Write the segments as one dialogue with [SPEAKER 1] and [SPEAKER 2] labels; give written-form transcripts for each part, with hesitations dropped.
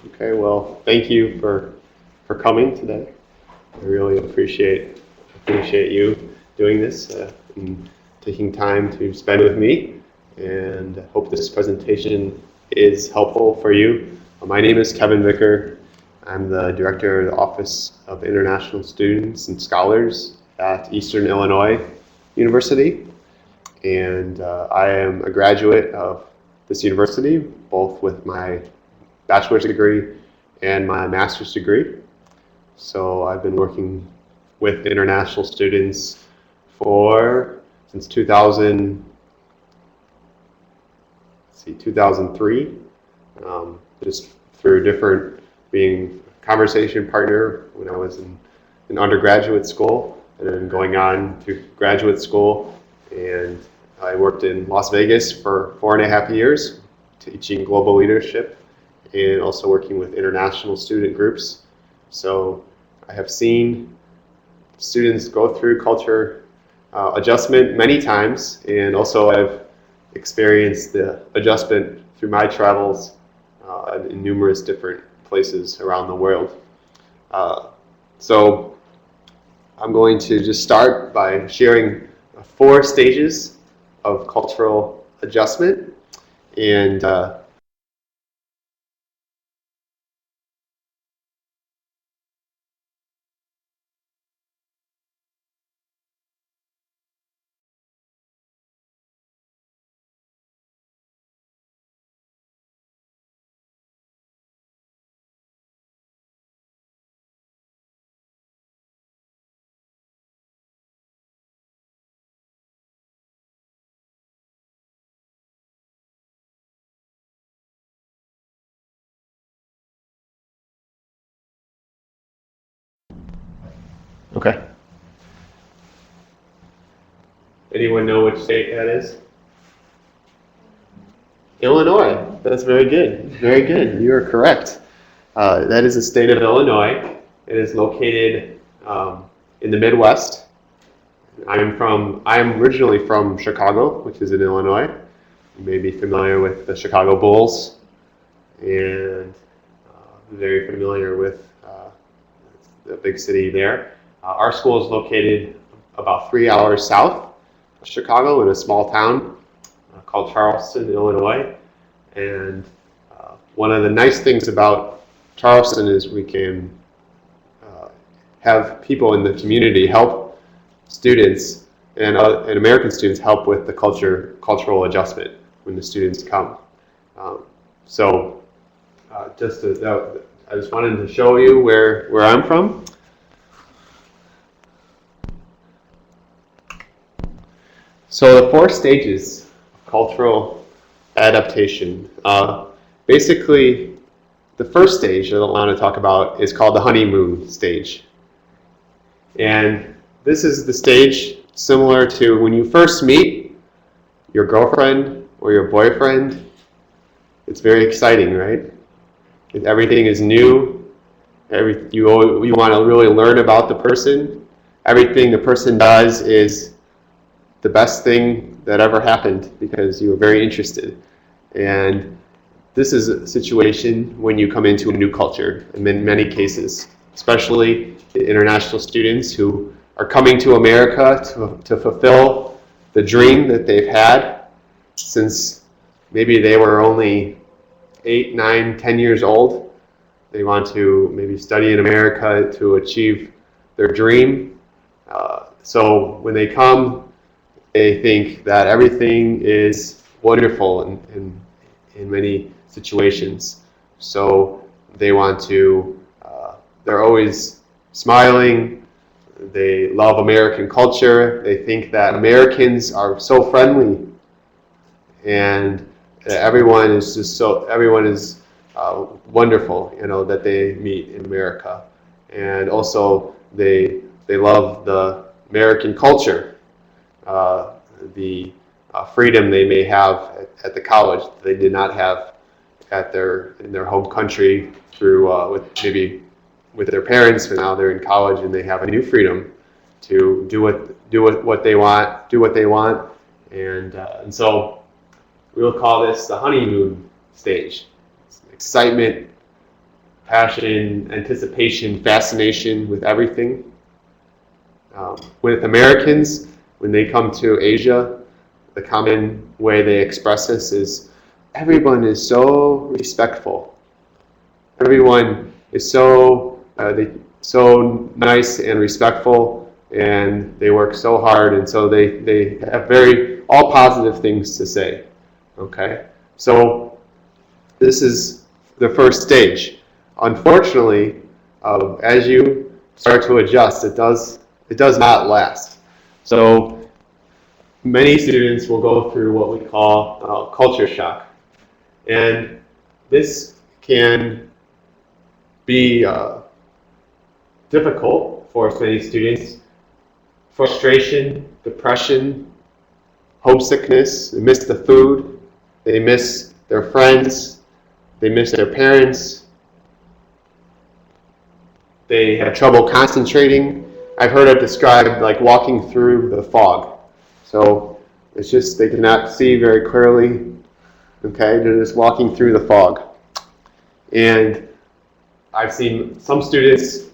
[SPEAKER 1] Okay, well, thank you for coming today. I really appreciate you doing this and taking time to spend with me, and I hope this presentation is helpful for you. My name is Kevin Vicker. I'm the Director of the Office of International Students and Scholars at Eastern Illinois University, and I am a graduate of this university, both with my bachelor's degree and my master's degree. So I've been working with international students since 2003, just through being a conversation partner when I was in undergraduate school, and then going on to graduate school. And I worked in Las Vegas for 4.5 years, teaching global leadership and also working with international student groups. So I have seen students go through culture adjustment many times, and also I've experienced the adjustment through my travels in numerous different places around the world. So I'm going to just start by sharing 4 stages of cultural adjustment, and okay. Anyone know which state that is? Illinois. That's very good. Very good. You are correct. That is the state of Illinois. It is located in the Midwest. I'm originally from Chicago, which is in Illinois. You may be familiar with the Chicago Bulls, and very familiar with the big city there. Our school is located about 3 hours south of Chicago in a small town called Charleston, Illinois. And one of the nice things about Charleston is we can have people in the community help students and American students help with the cultural adjustment when the students come. I just wanted to show you where I'm from. So the 4 stages of cultural adaptation. Basically, the first stage that I want to talk about is called the honeymoon stage. And this is the stage similar to when you first meet your girlfriend or your boyfriend. It's very exciting, right? Everything is new. You want to really learn about the person. Everything the person does is the best thing that ever happened because you were very interested. And this is a situation when you come into a new culture, and in many cases, especially international students who are coming to America to fulfill the dream that they've had since maybe they were only 8, 9, 10 years old. They want to maybe study in America to achieve their dream. So when they come, they think that everything is wonderful in many situations. So they want to, they're always smiling. They love American culture. They think that Americans are so friendly, and everyone is wonderful, that they meet in America. And also they love the American culture. The freedom they may have at the college that they did not have in their home country through with their parents, but now they're in college and they have a new freedom to do what they want, and so we'll call this the honeymoon stage. It's excitement, passion, anticipation, fascination with everything. With Americans, when they come to Asia, the common way they express this is everyone is so respectful. Everyone is so nice and respectful, and they work so hard, and so they have all positive things to say. Okay, so this is the first stage. Unfortunately, as you start to adjust, it does not last. So many students will go through what we call culture shock, and this can be difficult for many students. Frustration, depression, homesickness, they miss the food, they miss their friends, they miss their parents, they have trouble concentrating. I've heard it described like walking through the fog. So it's just they cannot see very clearly. Okay, they're just walking through the fog. And I've seen some students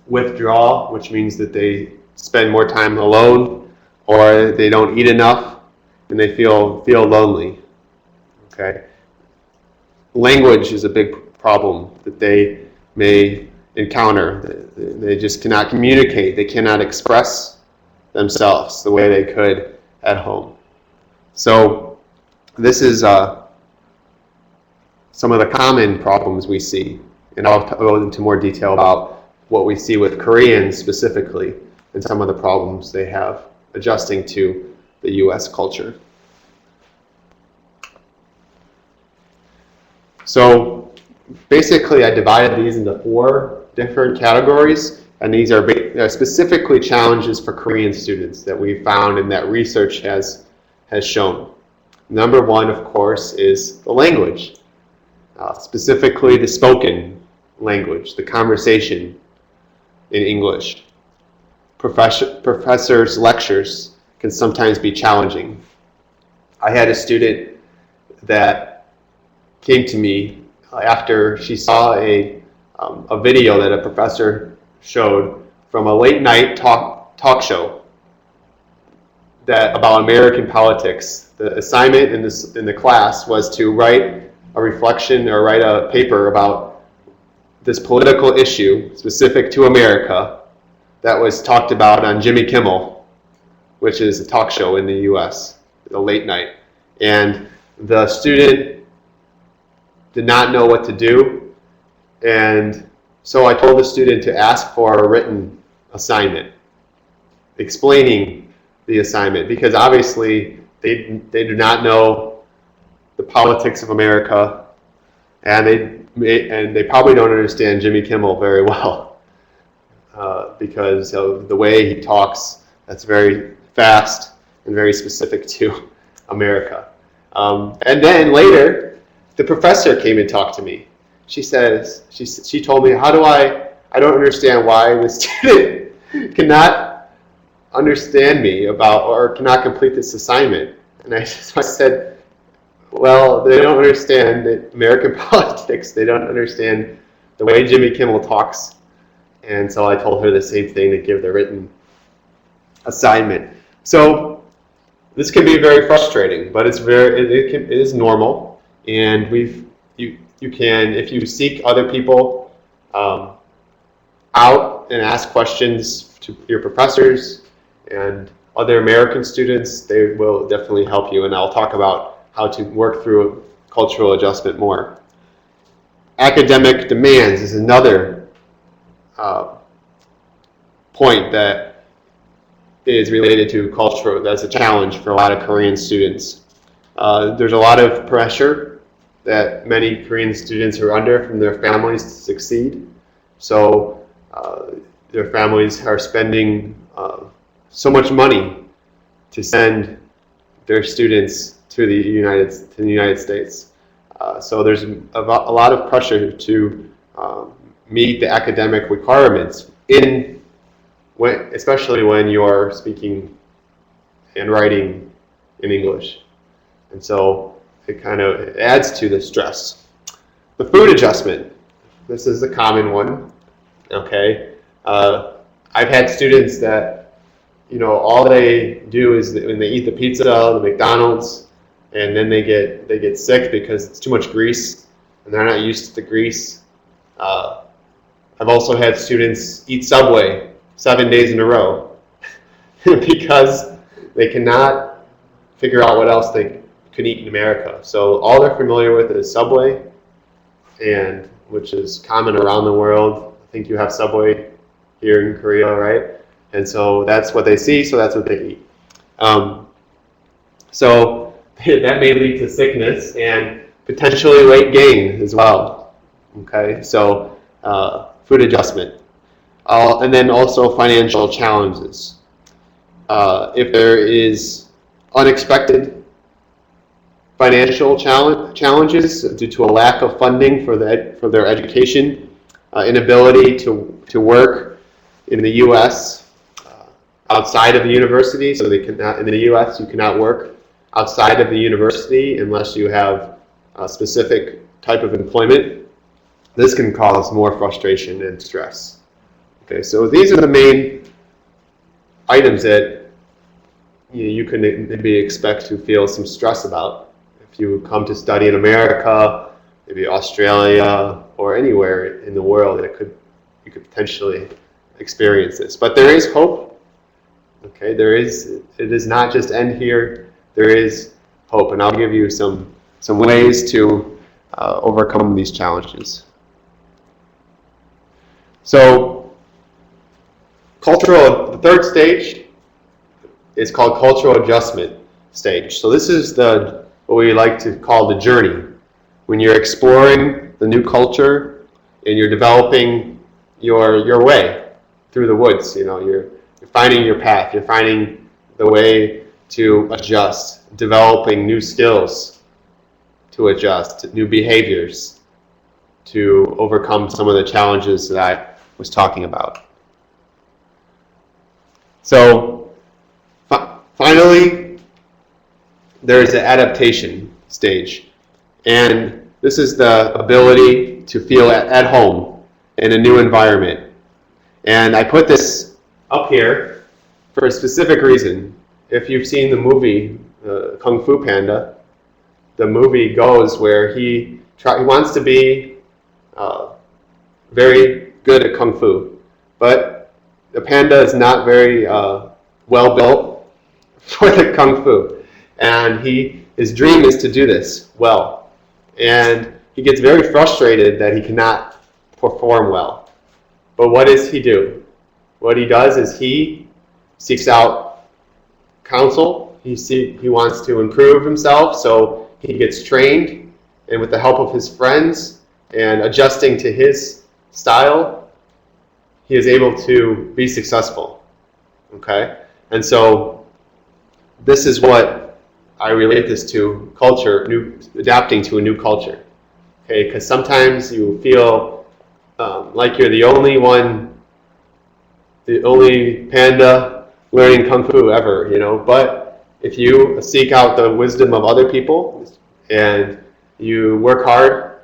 [SPEAKER 1] withdraw, which means that they spend more time alone, or they don't eat enough, and they feel lonely. Okay, language is a big problem that they may encounter. They just cannot communicate. They cannot express themselves the way they could at home. So this is some of the common problems we see, and I'll go into more detail about what we see with Koreans specifically and some of the problems they have adjusting to the U.S. culture. So basically I divided these into 4 different categories, and these are specifically challenges for Korean students that we found and that research has shown. Number 1, of course, is the language, specifically the spoken language, the conversation in English. Professors' lectures can sometimes be challenging. I had a student that came to me after she saw a video that a professor showed from a late night talk show about American politics. The assignment in the class was to write a reflection or write a paper about this political issue specific to America that was talked about on Jimmy Kimmel, which is a talk show in the US, the late night. And the student did not know what to do, and so I told the student to ask for a written assignment explaining the assignment, because obviously they do not know the politics of America, and they probably don't understand Jimmy Kimmel very well. Because of the way he talks, that's very fast and very specific to America. And then later, the professor came and talked to me. She told me, I don't understand why the student cannot understand me or cannot complete this assignment. And I said, well, they don't understand American politics. They don't understand the way Jimmy Kimmel talks. And so I told her the same thing, to give the written assignment. So this can be very frustrating, but it is normal. And you can, if you seek other people out and ask questions to your professors and other American students, they will definitely help you. And I'll talk about how to work through cultural adjustment more. Academic demands is another point that is related to culture. That's a challenge for a lot of Korean students. There's a lot of pressure that many Korean students are under from their families to succeed. So their families are spending so much money to send their students to the United States. So there's a lot of pressure to meet the academic requirements especially when you're speaking and writing in English. And so it kind of adds to the stress. The food adjustment. This is a common one. Okay, I've had students that, you know, all they do is when they eat the pizza, the McDonald's, and then they get sick because it's too much grease, and they're not used to the grease. I've also had students eat Subway 7 days in a row because they cannot figure out what else they could eat in America. So all they're familiar with is Subway, and which is common around the world. I think you have Subway here in Korea, right? And so that's what they see, so that's what they eat. So that may lead to sickness and potentially weight gain as well. Okay, so food adjustment. And then also financial challenges. If there is unexpected financial challenges due to a lack of funding for their education, inability to work in the U.S. Outside of the university, so they cannot, in the U.S. you cannot work outside of the university unless you have a specific type of employment. This can cause more frustration and stress. Okay, so these are the main items that you can maybe expect to feel some stress about if you come to study in America, maybe Australia, or anywhere in the world that you could potentially experience this. But there is hope. Okay, it does not just end here. There is hope, and I'll give you some ways to overcome these challenges. So, the third stage is called cultural adjustment stage. So this is what we like to call the journey. When you're exploring the new culture and you're developing your way through the woods, you know, you're finding your path, you're finding the way to adjust, developing new skills to adjust, new behaviors to overcome some of the challenges that I was talking about. So finally, there is an adaptation stage, and this is the ability to feel at home in a new environment. And I put this up here for a specific reason. If you've seen the movie Kung Fu Panda, the movie goes where he wants to be very good at Kung Fu, but the panda is not very well built for the Kung Fu, and his dream is to do this well, and he gets very frustrated that he cannot perform well. But what does he do? What he does is he seeks out counsel. He wants to improve himself, so he gets trained, and with the help of his friends and adjusting to his style, he is able to be successful. Okay? And so this is what I relate this to culture, adapting to a new culture. Okay? Because sometimes you feel like you're the only panda learning Kung Fu ever, you know. But if you seek out the wisdom of other people and you work hard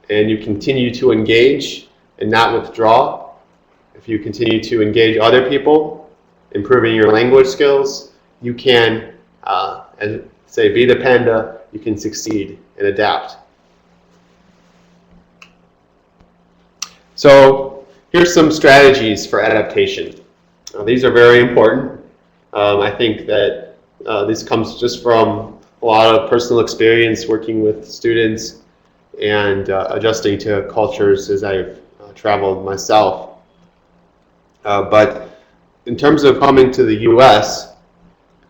[SPEAKER 1] and you continue to engage and not withdraw, if you continue to engage other people, improving your language skills, you can, be the panda, you can succeed and adapt. So here's some strategies for adaptation. These are very important. I think that this comes just from a lot of personal experience working with students and adjusting to cultures as I've traveled myself. But in terms of coming to the U.S.,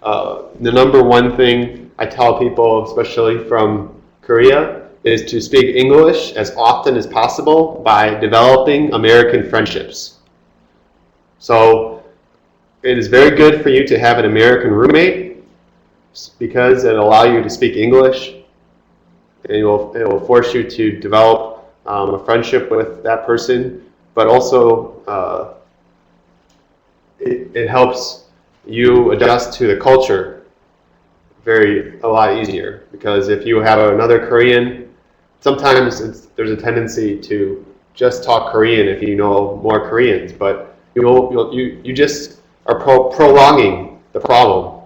[SPEAKER 1] the number one thing I tell people, especially from Korea, is to speak English as often as possible by developing American friendships. So it is very good for you to have an American roommate because it'll allow you to speak English, and it will force you to develop a friendship with that person, but also it helps you adjust to the culture a lot easier, because if you have another Korean sometimes there's a tendency to just talk Korean if you know more Koreans, but you just are prolonging the problem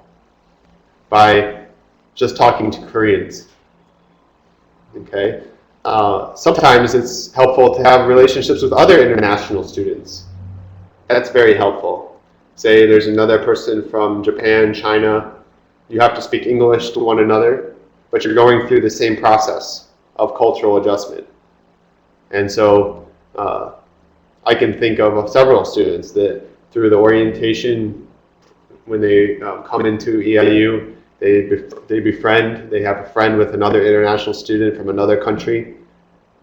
[SPEAKER 1] by just talking to Koreans. Okay. Sometimes it's helpful to have relationships with other international students. That's very helpful. Say there's another person from Japan, China, you have to speak English to one another, but you're going through the same process of cultural adjustment. And so I can think of several students that through the orientation, when they come into EIU, they befriend, they have a friend with another international student from another country.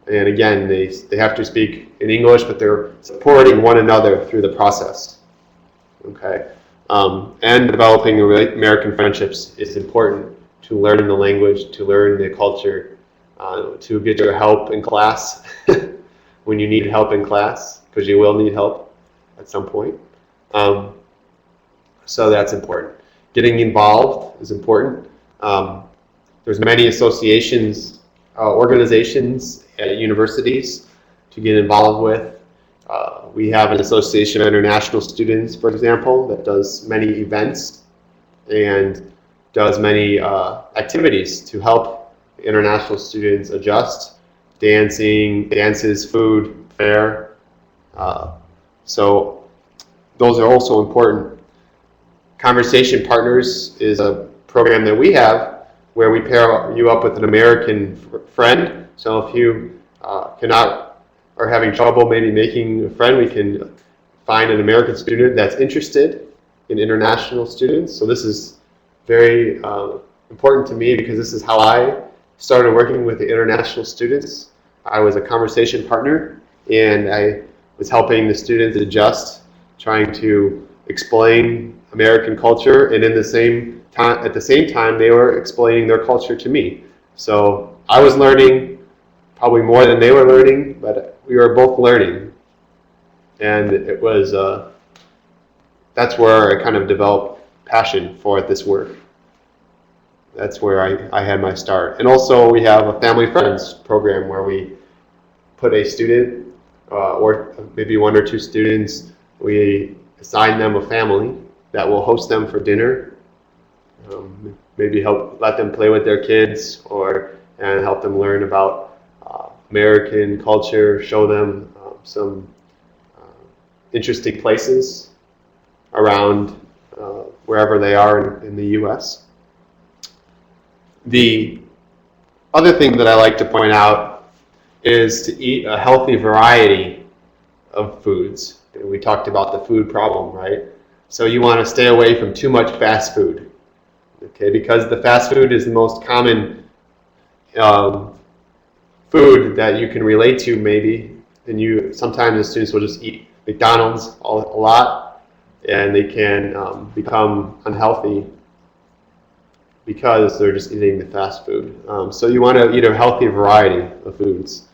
[SPEAKER 1] And again, they have to speak in English, but they're supporting one another through the process. Okay, and developing American friendships is important to learn the language, to learn the culture, to get your help in class when you need help in class, because you will need help at some point. So that's important. Getting involved is important. There's many associations, organizations at universities to get involved with. We have an Association of International Students, for example, that does many events and does many activities to help international students adjust. Dances, food, fare. So those are also important. Conversation Partners is a program that we have where we pair you up with an American friend. So if you are having trouble maybe making a friend, we can find an American student that's interested in international students. So this is very important to me because this is how I started working with the international students. I was a conversation partner and I was helping the students adjust, trying to explain American culture, and at the same time they were explaining their culture to me. So I was learning probably more than they were learning, but we were both learning. And it was, that's where I kind of developed passion for this work. That's where I had my start. And also we have a family friends program where we put a student, or maybe one or two students, we assign them a family that will host them for dinner, maybe let them play with their kids, and help them learn about American culture, show them some interesting places around wherever they are in the U.S. The other thing that I like to point out is to eat a healthy variety of foods. We talked about the food problem, right? So you want to stay away from too much fast food, okay? Because the fast food is the most common food that you can relate to, maybe. And sometimes the students will just eat McDonald's a lot, and they can become unhealthy because they're just eating the fast food. So you want to eat a healthy variety of foods.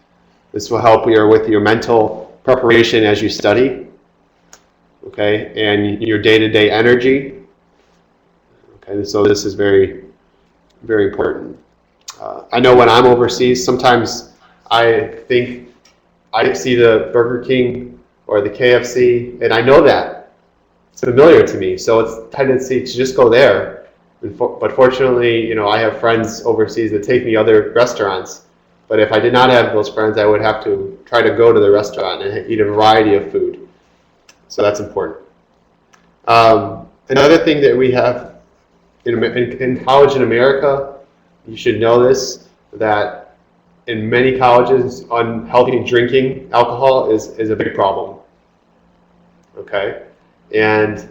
[SPEAKER 1] This will help you with your mental preparation as you study. Okay, and your day-to-day energy. Okay, so this is very, very important. I know when I'm overseas, sometimes I think I see the Burger King or the KFC, and I know that. It's familiar to me, so it's a tendency to just go there. But fortunately, I have friends overseas that take me other restaurants. But if I did not have those friends, I would have to try to go to the restaurant and eat a variety of food. So that's important. Another thing that we have in college in America, you should know this, that in many colleges, unhealthy drinking alcohol is a big problem. Okay? And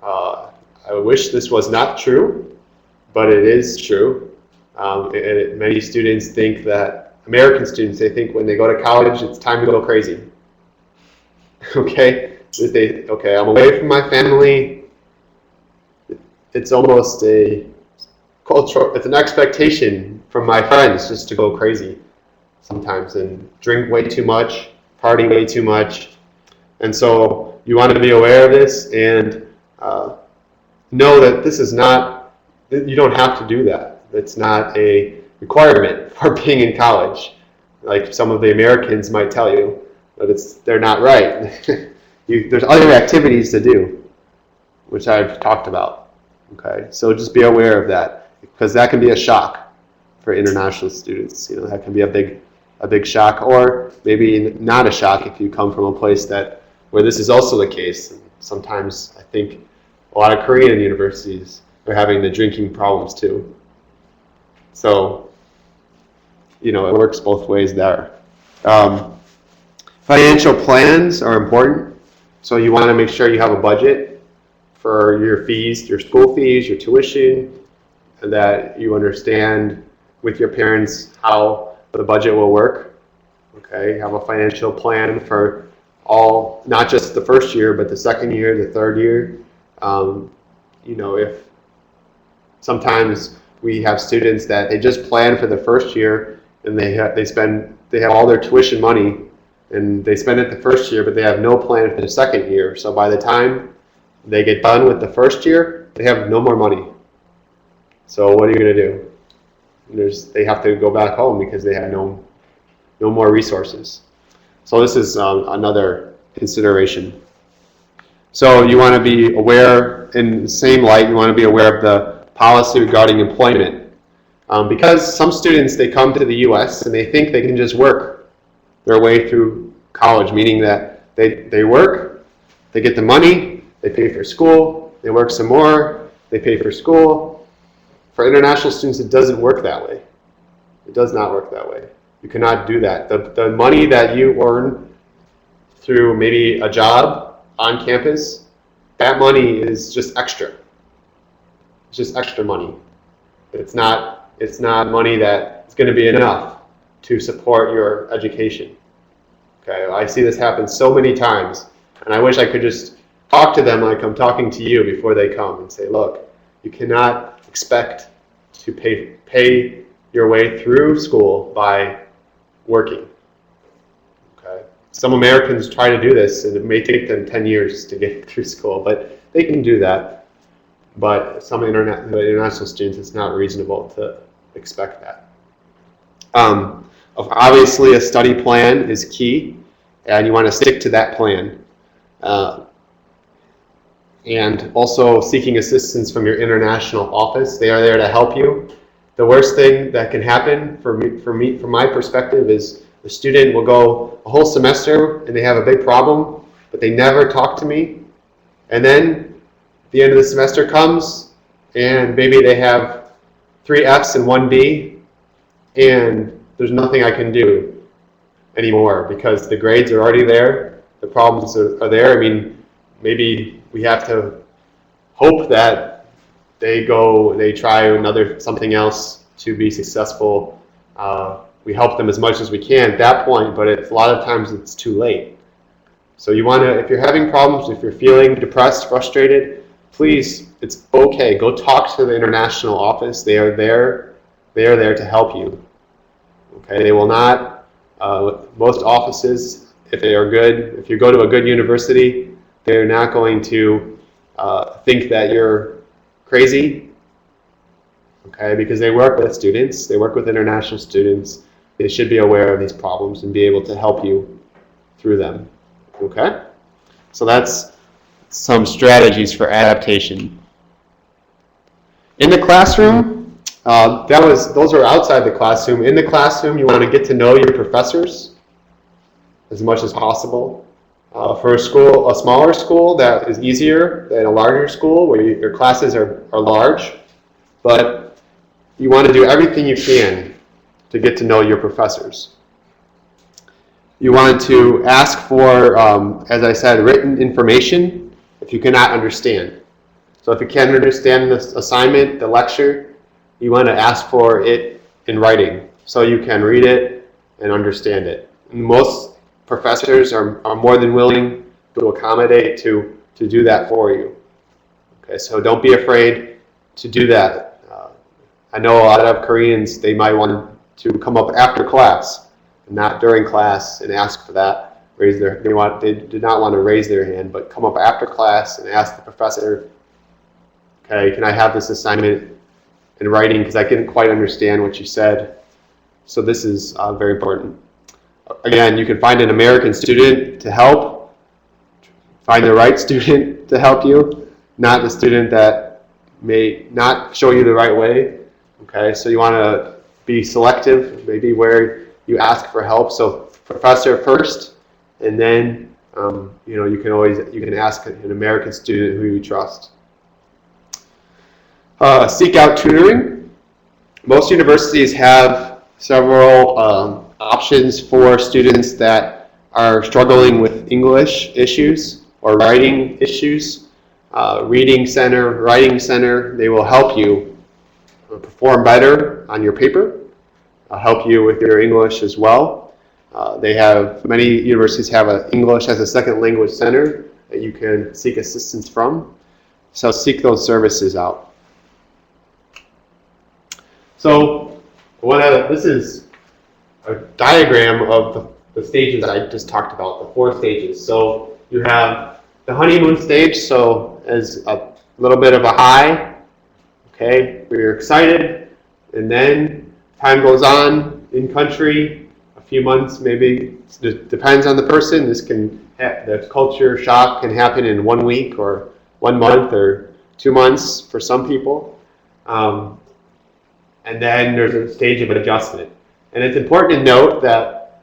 [SPEAKER 1] I wish this was not true, but it is true. Many students think that, American students, they think when they go to college, it's time to go crazy. Okay? Okay, I'm away from my family. It's almost it's an expectation from my friends just to go crazy sometimes and drink way too much, party way too much. And so you want to be aware of this and know that this is not, you don't have to do that. It's not a requirement for being in college. like some of the Americans might tell you, but they're not right. There's other activities to do, which I've talked about. Okay, so just be aware of that, because that can be a shock for international students. You know, that can be a big shock, or maybe not a shock if you come from a place where this is also the case. And sometimes I think a lot of Korean universities are having the drinking problems too. So, you know, it works both ways there. Financial plans are important. So you want to make sure you have a budget for your fees, your school fees, your tuition, and that you understand with your parents how the budget will work. Okay, have a financial plan for all, not just the first year, but the second year, the third year. You know, if sometimes we have students that they just plan for the first year and they have all their tuition money and they spend it the first year, but they have no plan for the second year. So by the time they get done with the first year, they have no more money. So what are you going to do? They have to go back home because they have no more resources. So this is another consideration. So you want to be aware, in the same light, you want to be aware of the policy regarding employment. Because some students, they come to the U.S. and they think they can just work their way through college, meaning that they work, they get the money, they pay for school, they work some more, they pay for school. For international students, it doesn't work that way. It does not work that way. You cannot do that. The money that you earn through maybe a job on campus, that money is just extra. It's just extra money. It's not money that is going to be enough to support your education. Okay, I see this happen so many times, and I wish I could just talk to them like I'm talking to you before they come and say, look, you cannot expect to pay your way through school by working. Okay, some Americans try to do this, and it may take them 10 years to get through school, but they can do that. But some international students, it's not reasonable to expect that. Obviously, a study plan is key, and you want to stick to that plan. And also seeking assistance from your international office. They are there to help you. The worst thing that can happen from my perspective, is the student will go a whole semester and they have a big problem, but they never talk to me. And then the end of the semester comes and maybe they have 3 Fs and 1 B, and there's nothing I can do anymore because the grades are already there, the problems are there. I mean, maybe we have to hope that they try something else to be successful. We help them as much as we can at that point, but a lot of times it's too late. So you want to, if you're having problems, if you're feeling depressed, frustrated, please, it's okay. Go talk to the international office. They are there to help you. Okay, they will not, most offices, if they are good, if you go to a good university, they're not going to think that you're crazy, okay, because they work with students, they work with international students. They should be aware of these problems and be able to help you through them, okay? So that's some strategies for adaptation. In the classroom, those are outside the classroom. In the classroom, you want to get to know your professors as much as possible. For a smaller school, that is easier than a larger school where your classes are large, but you want to do everything you can to get to know your professors. You want to ask for, as I said, written information if you cannot understand. So if you can't understand the assignment, the lecture, you want to ask for it in writing so you can read it and understand it. And most professors are more than willing to accommodate to do that for you. Okay, so don't be afraid to do that. I know a lot of Koreans, they might want to come up after class, and not during class, and ask for that. They did not want to raise their hand, but come up after class and ask the professor, okay, can I have this assignment in writing because I didn't quite understand what you said. So this is very important. Again, you can find an American student to help, find the right student to help you, not the student that may not show you the right way. Okay, so you want to be selective, maybe where you ask for help. So professor first, and then you can ask an American student who you trust. Seek out tutoring. Most universities have several options for students that are struggling with English issues or writing issues. Reading Center, Writing Center, they will help you perform better on your paper, help you with your English as well. Many universities have an English as a second language center that you can seek assistance from. So seek those services out. So this is a diagram of the stages that I just talked about, the 4 stages. So you have the honeymoon stage, so as a little bit of a high, okay, where you're excited, and then time goes on in country, a few months maybe, it depends on the person. The culture shock can happen in 1 week or 1 month or 2 months for some people. And then there's a stage of adjustment. And it's important to note that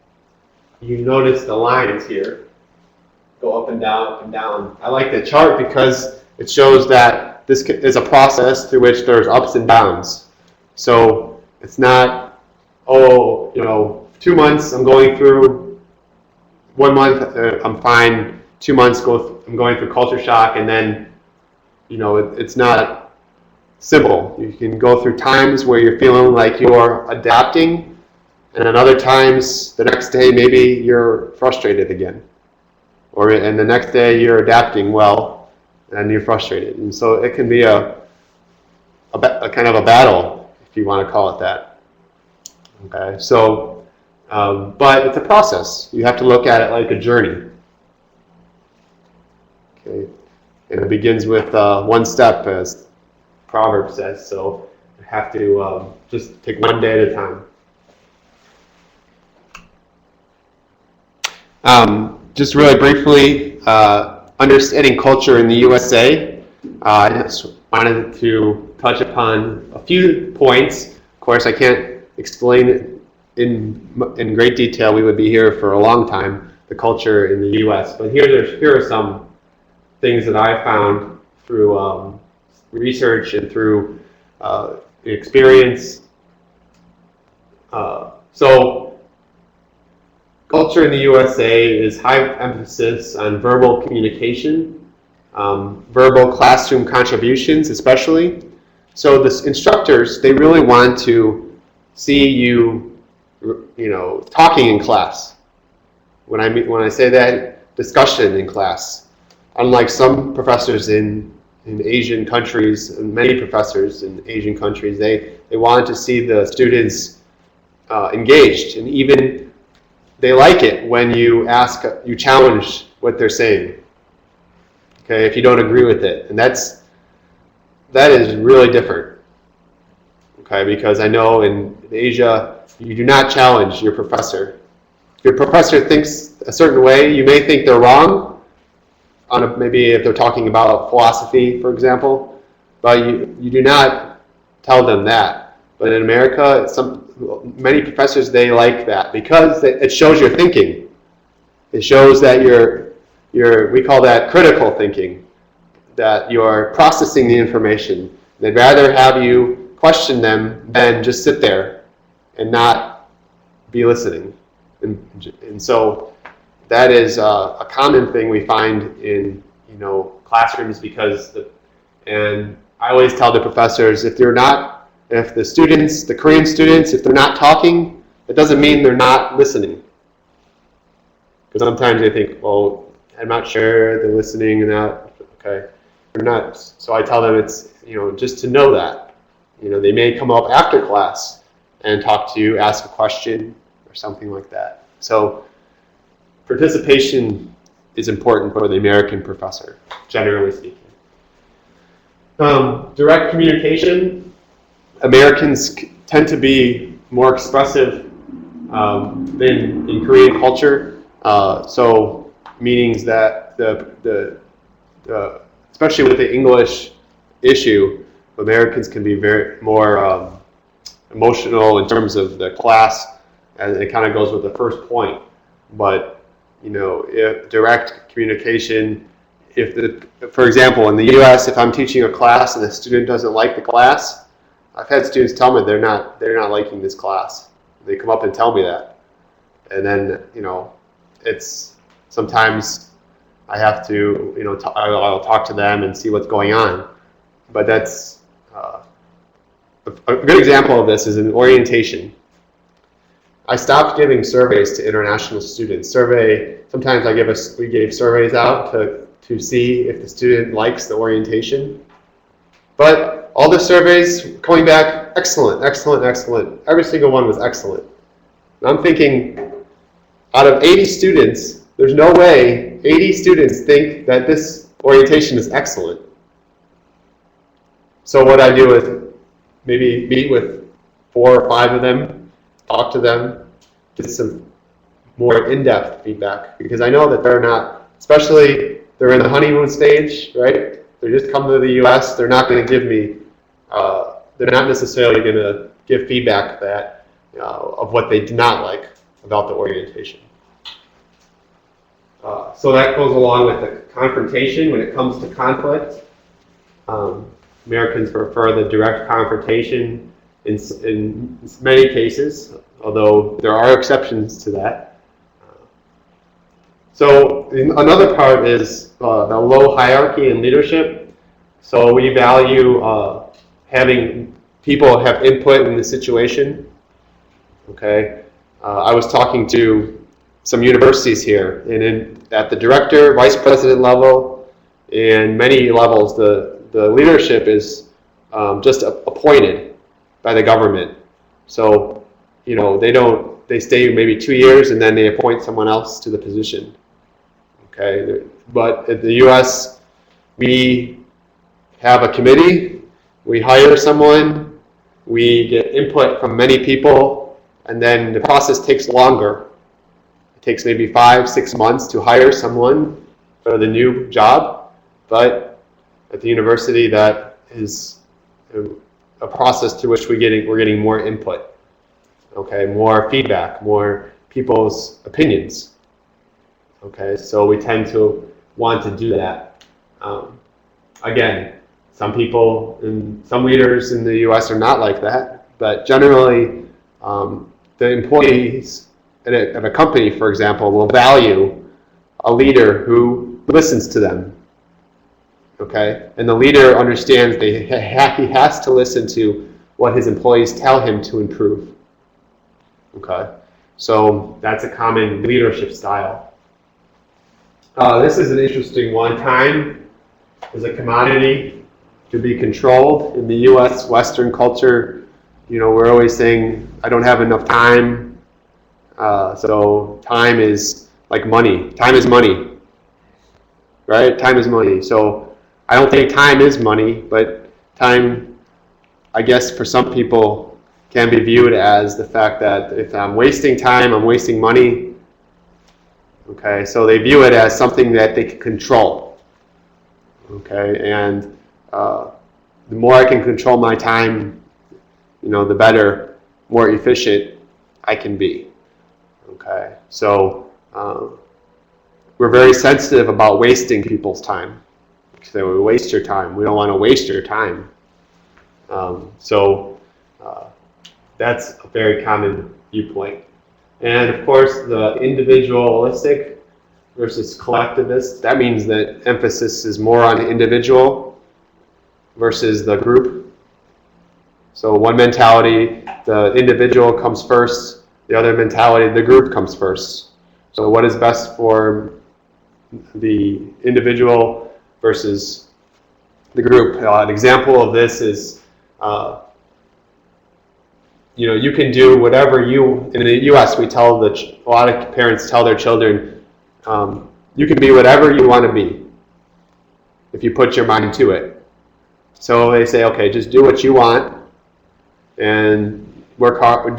[SPEAKER 1] you notice the lines here go up and down, up and down. I like the chart because it shows that this is a process through which there's ups and downs. So it's not, 2 months I'm going through, 1 month I'm fine, 2 months I'm going through culture shock, and then, it's not simple. You can go through times where you're feeling like you're adapting, and then other times, the next day, maybe you're frustrated again. And the next day, you're adapting well, and you're frustrated. And so it can be a kind of a battle, if you want to call it that. Okay, so, but it's a process. You have to look at it like a journey. Okay, and it begins with 1 step, as Proverbs says, so you have to just take 1 day at a time. Just really briefly, understanding culture in the USA, I just wanted to touch upon a few points. Of course, I can't explain it in great detail. We would be here for a long time, the culture in the US. But here are some things that I found through research and through experience. So culture in the USA is high emphasis on verbal communication, verbal classroom contributions especially. So the instructors, they really want to see you, talking in class. When I say that, discussion in class. Unlike some professors in Asian countries, and many professors in Asian countries, they want to see the students engaged, and even they like it when you challenge what they're saying. Okay, if you don't agree with it, and that is really different. Okay, because I know in Asia you do not challenge your professor. If your professor thinks a certain way, you may think they're wrong. Maybe if they're talking about philosophy, for example, but you do not tell them that. But in America, many professors, they like that because it shows your thinking. It shows that we call that critical thinking, that you're processing the information. They'd rather have you question them than just sit there and not be listening. And so that is a common thing we find in classrooms and I always tell the professors, if the students, the Korean students, if they're not talking, it doesn't mean they're not listening. Because sometimes they think, well, I'm not sure they're listening or not. Okay, they're not. So I tell them it's just to know that they may come up after class and talk to you, ask a question or something like that. So participation is important for the American professor, generally speaking. Direct communication. Americans tend to be more expressive Then in Korean culture, so meanings that especially with the English issue, Americans can be very more emotional in terms of the class, and it kind of goes with the first point. But if direct communication, for example, in the U.S., if I'm teaching a class and the student doesn't like the class, I've had students tell me they're not liking this class. They come up and tell me that, and then it's sometimes I have to I'll talk to them and see what's going on. But that's a good example of this is in orientation. I stopped giving surveys to international students. Sometimes we gave surveys out to see if the student likes the orientation. But all the surveys coming back, excellent, excellent, excellent. Every single one was excellent. And I'm thinking, out of 80 students, there's no way 80 students think that this orientation is excellent. So what I do is maybe meet with 4 or 5 of them, talk to them, get some more in-depth feedback, because I know that they're not, especially they're in the honeymoon stage, right? They're just coming to the U.S. They're not going to give me, they're not necessarily going to give feedback that of what they did not like about the orientation. So that goes along with the confrontation. When it comes to conflict, Americans prefer the direct confrontation in many cases, although there are exceptions to that. So another part is the low hierarchy in leadership. So we value having people have input in the situation. Okay, I was talking to some universities here, and at the director, vice president level, and many levels, the leadership is just appointed by the government. So they stay maybe 2 years and then they appoint someone else to the position. Okay, but at the U.S., we have a committee, we hire someone, we get input from many people, and then the process takes longer. It takes maybe 5-6 months to hire someone for the new job, but at the university, that is a process through which we're getting more input. Okay, more feedback, more people's opinions. Okay, so we tend to want to do that. Again, some people and some leaders in the U.S. are not like that, but generally, the employees at a company, for example, will value a leader who listens to them. Okay, and the leader understands that he has to listen to what his employees tell him to improve. Okay, so that's a common leadership style. This is an interesting one. Time is a commodity to be controlled. In the U.S. Western culture, we're always saying, I don't have enough time. So time is like money. Time is money, right? Time is money. So I don't think time is money, but time, I guess for some people, can be viewed as the fact that if I'm wasting time, I'm wasting money. Okay, so they view it as something that they can control. Okay, and the more I can control my time, the better, more efficient I can be. Okay, so we're very sensitive about wasting people's time. So we waste your time. We don't want to waste your time. So that's a very common viewpoint. And of course, the individualistic versus collectivist, that means that emphasis is more on the individual versus the group. So one mentality, the individual comes first. The other mentality, the group comes first. So what is best for the individual versus the group? An example of this is, you can do whatever in the U.S. we tell a lot of parents tell their children, you can be whatever you want to be if you put your mind to it. So they say, okay, just do what you want and work hard,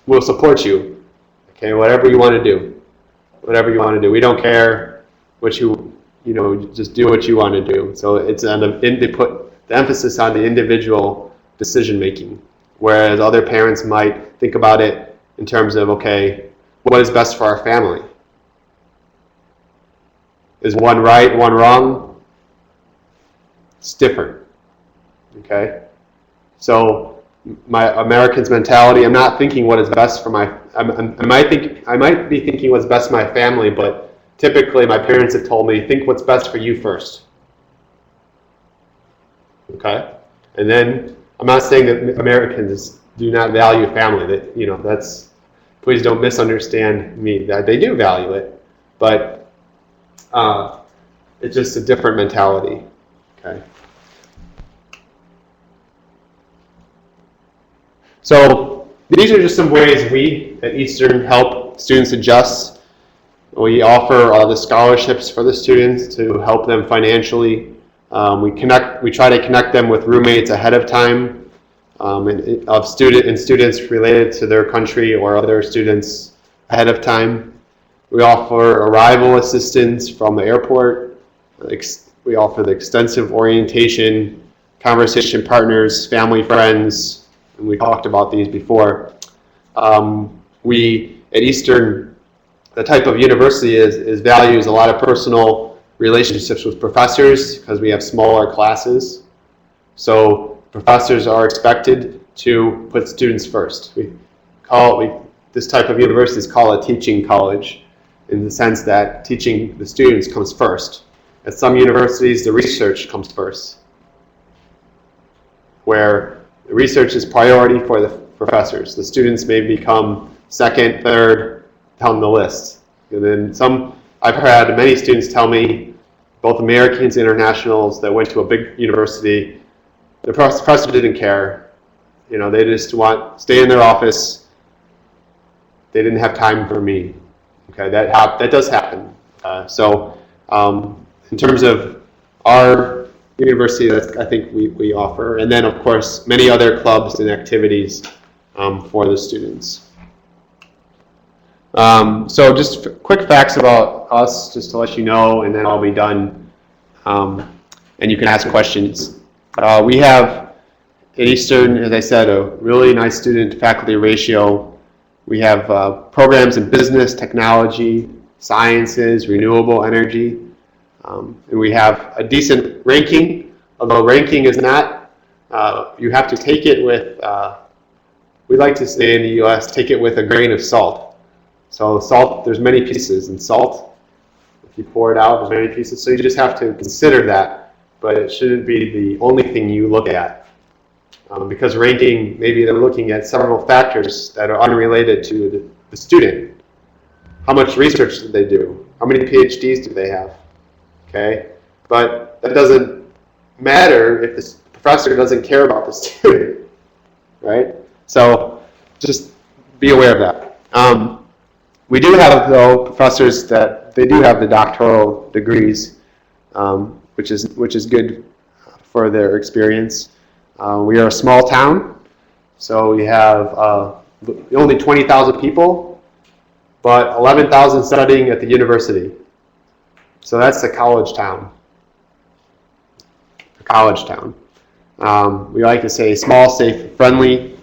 [SPEAKER 1] we'll support you. Okay, whatever you want to do. Whatever you want to do. We don't care what just do what you want to do. So it's the emphasis on the individual decision making. Whereas other parents might think about it in terms of, okay, what is best for our family? Is one right, one wrong? It's different. Okay? So my American's mentality, I'm not thinking what is best for I might be thinking what's best for my family, but typically my parents have told me, think what's best for you first. Okay? And then I'm not saying that Americans do not value family. That please don't misunderstand me. That they do value it, but it's just a different mentality. Okay. So these are just some ways we at Eastern help students adjust. We offer the scholarships for the students to help them financially. We try to connect them with roommates ahead of time, students related to their country or other students ahead of time. We offer arrival assistance from the airport. We offer the extensive orientation, conversation partners, family, friends, and we talked about these before. We at Eastern, the type of university is values a lot of personal relationships with professors because we have smaller classes. So professors are expected to put students first. This type of university is called a teaching college in the sense that teaching the students comes first. At some universities, the research comes first, where the research is priority for the professors. The students may become second, third down the list. And then I've had many students tell me, both Americans and internationals that went to a big university, the professor didn't care. They just stay in their office. They didn't have time for me. Okay, that does happen. In terms of our university, that I think we offer, and then of course many other clubs and activities for the students. So just quick facts about us, just to let you know, and then I'll be done, and you can ask questions. We have at Eastern, as I said, a really nice student-to-faculty ratio. We have programs in business, technology, sciences, renewable energy, and we have a decent ranking, although ranking is not, you have to take it with, we like to say in the US, take it with a grain of salt. So salt, there's many pieces in salt. If you pour it out, there's many pieces. So you just have to consider that, but it shouldn't be the only thing you look at. Because ranking, maybe they're looking at several factors that are unrelated to the student. How much research did they do? How many PhDs do they have? Okay, but that doesn't matter if the professor doesn't care about the student, right? So just be aware of that. We do have, though, professors that they do have the doctoral degrees, which is good for their experience. We are a small town, so we have only 20,000 people, but 11,000 studying at the university. So that's a college town. A college town. We like to say small, safe, friendly.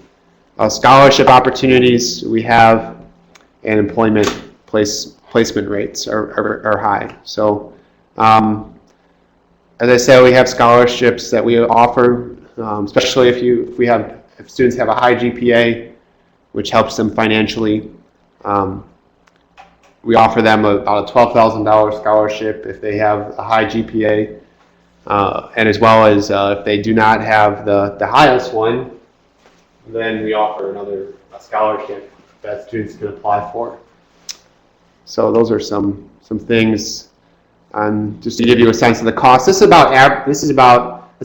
[SPEAKER 1] Scholarship opportunities we have, and employment placement rates are high. So, as I said, we have scholarships that we offer. Especially if students have a high GPA, which helps them financially. We offer them about a $12,000 scholarship if they have a high GPA, and as well as if they do not have the highest one, then we offer another scholarship that students can apply for. So those are some things, just to give you a sense of the cost. This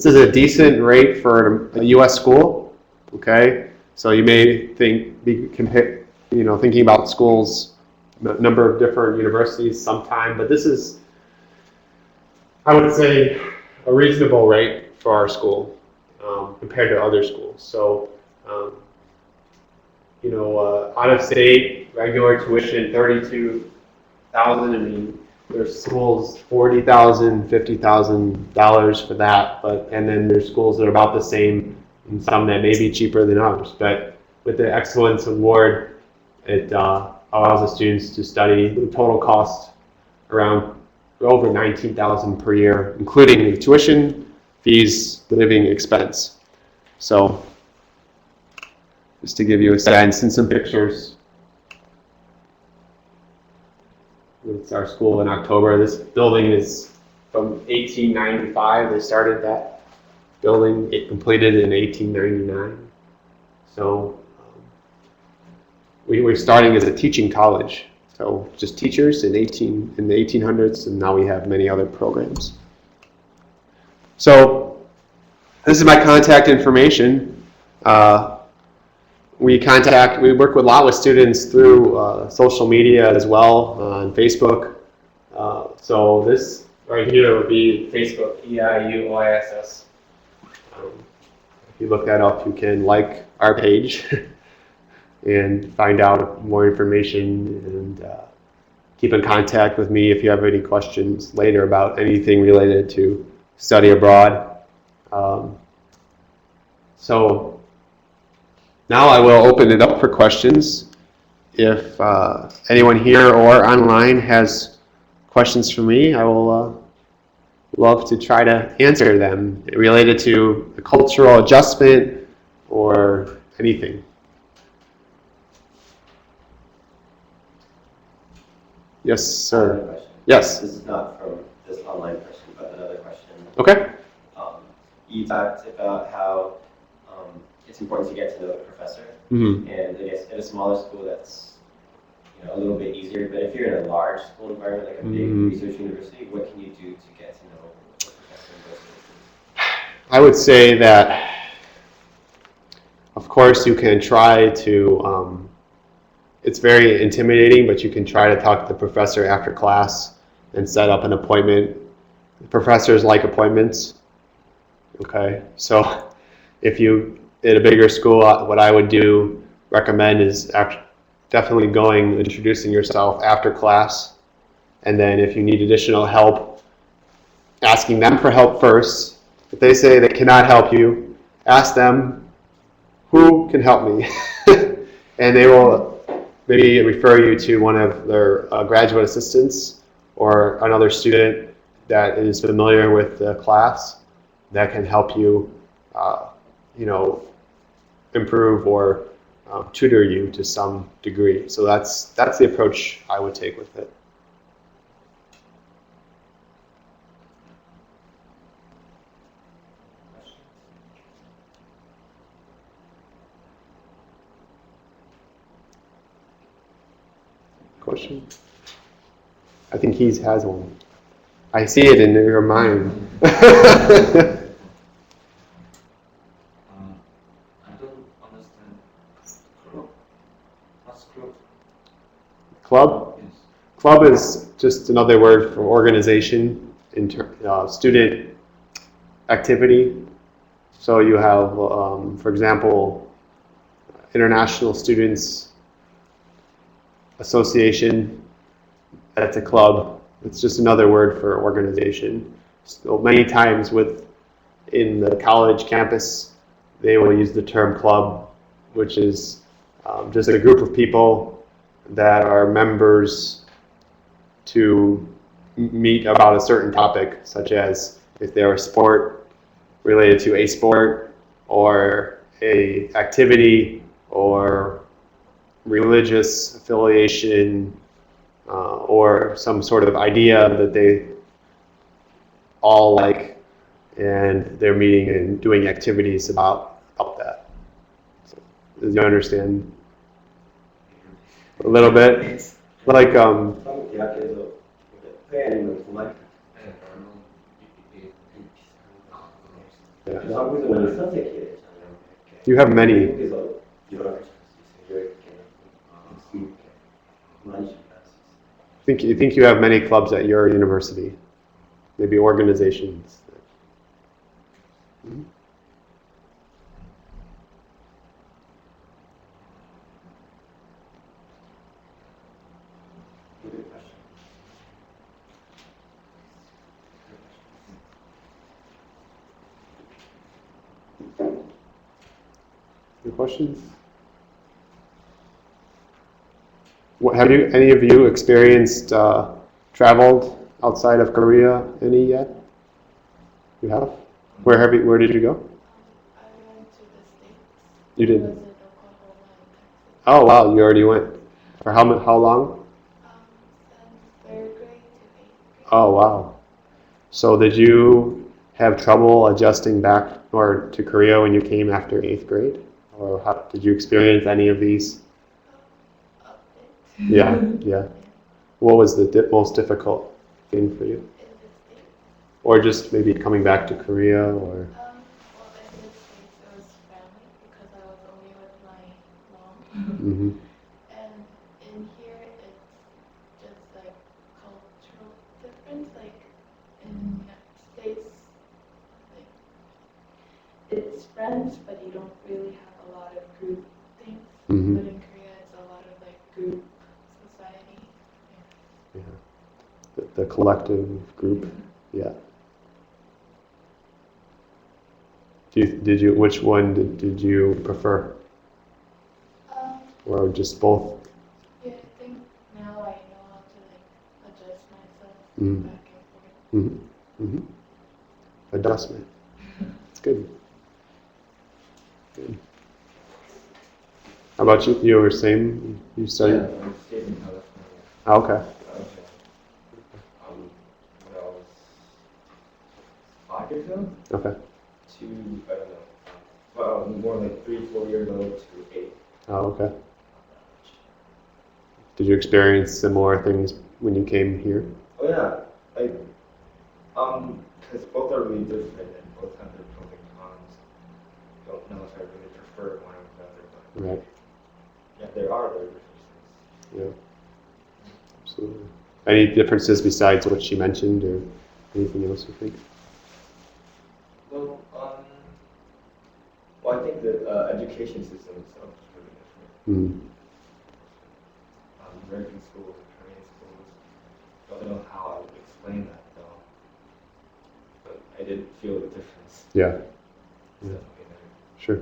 [SPEAKER 1] is a decent rate for a U.S. school, okay? So you may thinking about schools, a number of different universities sometime, but this is, I would say, a reasonable rate for our school compared to other schools. So, out of state, regular tuition, $32,000. I mean, there's schools $40,000, $50,000 for that, and then there's schools that are about the same, and some that may be cheaper than others. But with the Excellence Award, it allows the students to study the total cost around over $19,000 per year, including the tuition, fees, living expense. So, just to give you a sense and some pictures. It's our school in October. This building is from 1895. They started that building. It completed in 1899. So we were starting as a teaching college. So just teachers in the 1800s, and now we have many other programs. So this is my contact information. We work with a lot with students through social media as well, on Facebook. So this right here would be Facebook, EIU OISS. If you look that up, you can like our page and find out more information, and keep in contact with me if you have any questions later about anything related to study abroad. So now I will open it up for questions. If anyone here or online has questions for me, I will love to try to answer them related to the cultural adjustment or anything. Yes, sir. Yes.
[SPEAKER 2] This is not from this online question, but another question.
[SPEAKER 1] Okay.
[SPEAKER 2] You talked about how it's important to get to know the professor,
[SPEAKER 1] Mm-hmm.
[SPEAKER 2] and I guess at a smaller school that's a little bit easier. But if you're in a large school environment, like a big research university, what can you do to get to know the professor and those things?
[SPEAKER 1] I would say that, of course, you can try to. It's very intimidating, but you can try to talk to the professor after class and set up an appointment. Professors like appointments. Okay, so if you at a bigger school, what I would recommend is definitely introducing yourself after class, and then if you need additional help, asking them for help first. If they say they cannot help you, ask them, who can help me? And they will maybe refer you to one of their graduate assistants or another student that is familiar with the class that can help you, improve or tutor you to some degree. So that's the approach I would take with it. Question? I think he has one. I see it in your mind.
[SPEAKER 3] I don't understand. What's club?
[SPEAKER 1] Club?
[SPEAKER 3] Yes.
[SPEAKER 1] Club is just another word for organization, student activity. So you have, for example, International Students Association. That's a club. It's just another word for organization. So many times in the college campus, they will use the term club, which is just a group of people that are members to meet about a certain topic, such as if they're a sport related to a sport, or a activity, or religious affiliation, or some sort of idea that they all like, and they're meeting and doing activities about that. So, do you understand a little bit? Like
[SPEAKER 2] 대학에서 회 아니면 도마뱀. 한국에서는 선택해야 되잖아요.
[SPEAKER 1] you have many.
[SPEAKER 2] 미국에서 유학을 할 수 있어요. 이렇게 많이 준비할 수 있어요.
[SPEAKER 1] You think you have many clubs at your university? Maybe organizations. Any questions? What, have you, any of you experienced, traveled outside of Korea any yet? You have? Where did you go?
[SPEAKER 4] I went to the States.
[SPEAKER 1] You did?
[SPEAKER 4] I was in Oklahoma and Texas.
[SPEAKER 1] Oh wow, you already went. For how long?
[SPEAKER 4] Since 3rd grade to 8th grade.
[SPEAKER 1] Oh wow. So did you have trouble adjusting back or to Korea when you came after 8th grade? Or how, did you experience any of these?
[SPEAKER 4] A bit.
[SPEAKER 1] Yeah, yeah. What was the most difficult thing for you?
[SPEAKER 4] In the States.
[SPEAKER 1] Or just maybe coming back to Korea or?
[SPEAKER 4] Well, in the States it was family because I was only with my mom.
[SPEAKER 1] Mm-hmm.
[SPEAKER 4] And in here it's just like cultural difference. Like in the States, like it's friends, but you don't really have a lot of group things.
[SPEAKER 1] Mm-hmm.
[SPEAKER 4] But in Korea it's a lot of like group society.
[SPEAKER 1] Yeah. The collective group. Yeah. Which one did you prefer? Or just both?
[SPEAKER 4] Yeah, I think now I know how to like adjust myself
[SPEAKER 1] Mm.
[SPEAKER 4] back and forth.
[SPEAKER 1] Mm-hmm. Mm-hmm. Adjustment. It's good. Good. How about you? You were same? You studied?
[SPEAKER 2] Yeah, I stayed in California.
[SPEAKER 1] Oh, okay.
[SPEAKER 2] When I was 5 years old
[SPEAKER 1] Okay.
[SPEAKER 2] to, I don't know, well, more like 3-4 years old to 8.
[SPEAKER 1] Oh, okay. Did you experience similar things when you came here?
[SPEAKER 2] Oh yeah, like, because both are really different and both have their pros and cons. Don't know if I really prefer one or the other, but
[SPEAKER 1] Right.
[SPEAKER 2] yeah, there are their differences.
[SPEAKER 1] Yeah. Absolutely. Any differences besides what she mentioned, or anything else you think?
[SPEAKER 2] Well, I think the education system itself is really different.
[SPEAKER 1] Mm.
[SPEAKER 2] American schools and Korean schools. Don't know how I would explain that though, but I did feel the difference.
[SPEAKER 1] Yeah.
[SPEAKER 2] It's definitely there.
[SPEAKER 1] Sure.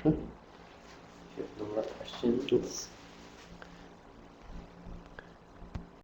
[SPEAKER 5] If you have no more questions,